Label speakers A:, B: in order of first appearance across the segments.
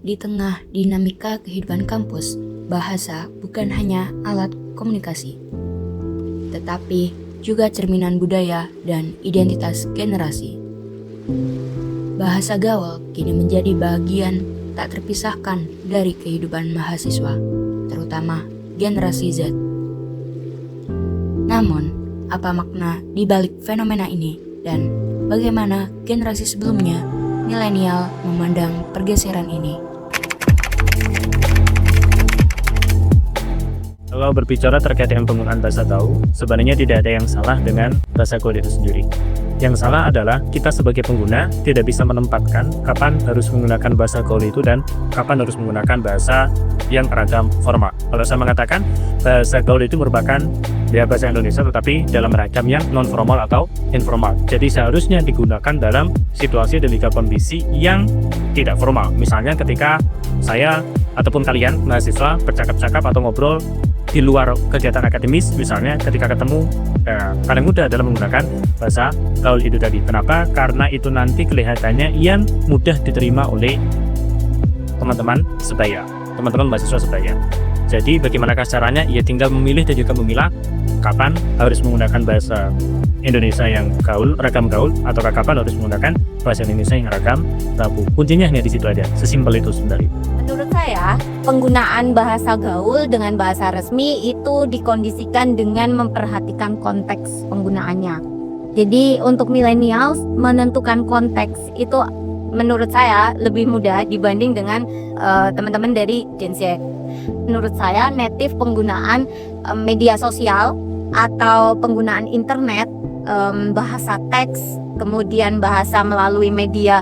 A: Di tengah dinamika kehidupan kampus, bahasa bukan hanya alat komunikasi, tetapi juga cerminan budaya dan identitas generasi. Bahasa gaul kini menjadi bagian tak terpisahkan dari kehidupan mahasiswa, terutama generasi Z. Namun, apa makna di balik fenomena ini dan bagaimana generasi sebelumnya, milenial, memandang pergeseran ini?
B: Kalau berbicara terkait dengan penggunaan bahasa gaul, sebenarnya tidak ada yang salah dengan bahasa gaul itu sendiri. Yang salah adalah kita sebagai pengguna tidak bisa menempatkan kapan harus menggunakan bahasa gaul itu dan kapan harus menggunakan bahasa yang ragam formal. Kalau saya mengatakan bahasa gaul itu merupakan bahasa Indonesia tetapi dalam ragam yang non formal atau informal. Jadi seharusnya digunakan dalam situasi dan juga kondisi yang tidak formal. Misalnya ketika saya ataupun kalian mahasiswa bercakap-cakap atau ngobrol di luar kegiatan akademis, misalnya ketika ketemu, paling mudah adalah menggunakan bahasa gaul itu tadi. Kenapa? Karena itu nanti kelihatannya yang mudah diterima oleh teman-teman sebaya, teman-teman mahasiswa sebaya. Jadi bagaimanakah caranya? Ya tinggal memilih dan juga memilah kapan harus menggunakan bahasa Indonesia yang gaul, ragam gaul, atau kapan harus menggunakan bahasa Indonesia yang ragam tabu. Kuncinya hanya di situ aja, sesimpel itu sebenarnya.
C: Menurut saya, penggunaan bahasa gaul dengan bahasa resmi itu dikondisikan dengan memperhatikan konteks penggunaannya. Jadi untuk millennials menentukan konteks itu menurut saya lebih mudah dibanding dengan teman-teman dari Gen Z. Menurut saya, native penggunaan media sosial atau penggunaan internet, bahasa teks, kemudian bahasa melalui media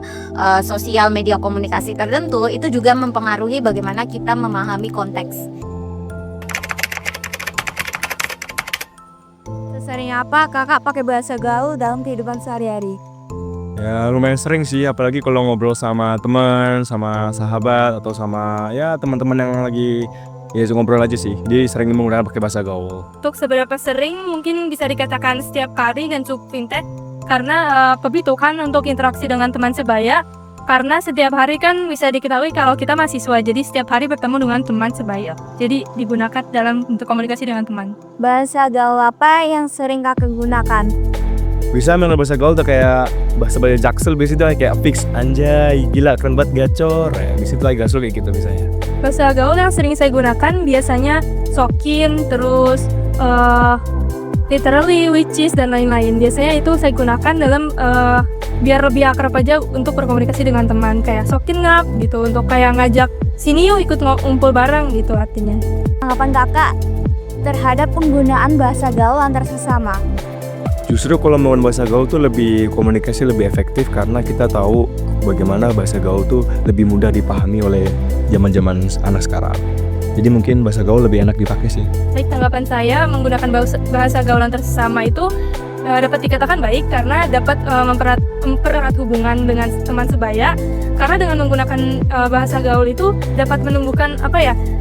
C: sosial, media komunikasi tertentu, itu juga mempengaruhi bagaimana kita memahami konteks.
D: Sesering apa kakak pakai bahasa gaul dalam kehidupan sehari-hari?
E: Ya lumayan sering sih, apalagi kalau ngobrol sama teman, sama sahabat, atau sama ya teman-teman yang lagi ngobrol aja sih. Jadi sering menggunakan pakai bahasa gaul.
F: Untuk seberapa sering mungkin bisa dikatakan setiap hari dan cukup fintech karena kebutuhan untuk interaksi dengan teman sebaya, karena setiap hari kan bisa diketahui kalau kita mahasiswa, jadi setiap hari bertemu dengan teman sebaya, jadi digunakan dalam untuk komunikasi dengan teman.
D: Bahasa gaul apa yang sering kakak gunakan?
E: Bisa menggunakan bahasa gaul tuh kayak bahasa Jaksel, biasanya kayak fix, anjay, gila, keren banget, gacor, ya bisa itu lagi gasul kayak gitu misalnya.
F: Bahasa gaul yang sering saya gunakan biasanya sokin, terus literally, which is, dan lain-lain. Biasanya itu saya gunakan dalam biar lebih akrab aja untuk berkomunikasi dengan teman, kayak sokin ngap gitu, untuk kayak ngajak sini yuk ikut ngumpul bareng gitu artinya.
D: Tanggapan kakak terhadap penggunaan bahasa gaul antar sesama?
E: Justru kalau menggunakan bahasa gaul tuh lebih komunikasi lebih efektif karena kita tahu bagaimana bahasa gaul tuh lebih mudah dipahami oleh zaman-zaman anak sekarang. Jadi mungkin bahasa gaul lebih enak dipakai sih.
F: Baik, tanggapan saya menggunakan bahasa gaul antar sesama itu dapat dikatakan baik karena dapat mempererat hubungan dengan teman sebaya. Karena dengan menggunakan bahasa gaul itu dapat menumbuhkan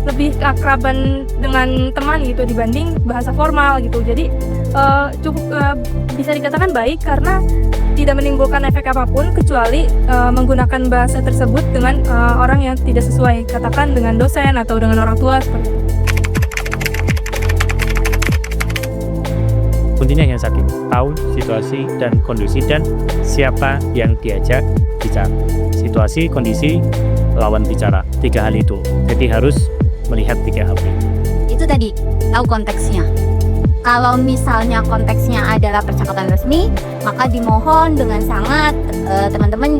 F: lebih keakraban dengan teman gitu dibanding bahasa formal gitu. Jadi cukup bisa dikatakan baik karena tidak menimbulkan efek apapun kecuali menggunakan bahasa tersebut dengan orang yang tidak sesuai, katakan dengan dosen atau dengan orang tua seperti itu.
B: Kuncinya hanya satu, tahu situasi dan kondisi dan siapa yang diajak bicara. Situasi, kondisi, lawan bicara, 3 hal itu. Jadi harus melihat 3 hal itu.
C: Itu tadi, tahu konteksnya. Kalau misalnya konteksnya adalah percakapan resmi, maka dimohon dengan sangat teman-teman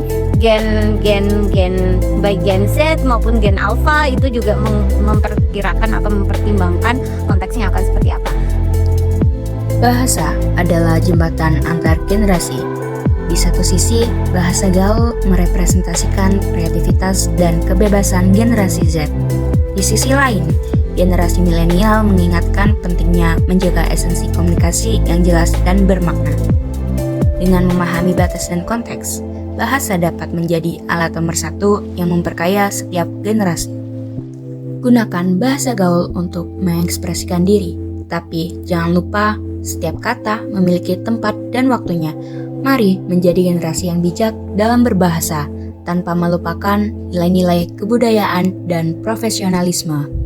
C: baik Gen Z maupun Gen Alpha itu juga memperkirakan atau mempertimbangkan konteksnya akan seperti apa.
A: Bahasa adalah jembatan antar generasi. Di satu sisi, bahasa gaul merepresentasikan kreativitas dan kebebasan generasi Z. Di sisi lain, generasi milenial mengingatkan pentingnya menjaga esensi komunikasi yang jelas dan bermakna. Dengan memahami batas dan konteks, bahasa dapat menjadi alat nomor 1 yang memperkaya setiap generasi. Gunakan bahasa gaul untuk mengekspresikan diri, tapi jangan lupa setiap kata memiliki tempat dan waktunya. Mari menjadi generasi yang bijak dalam berbahasa, tanpa melupakan nilai-nilai kebudayaan dan profesionalisme.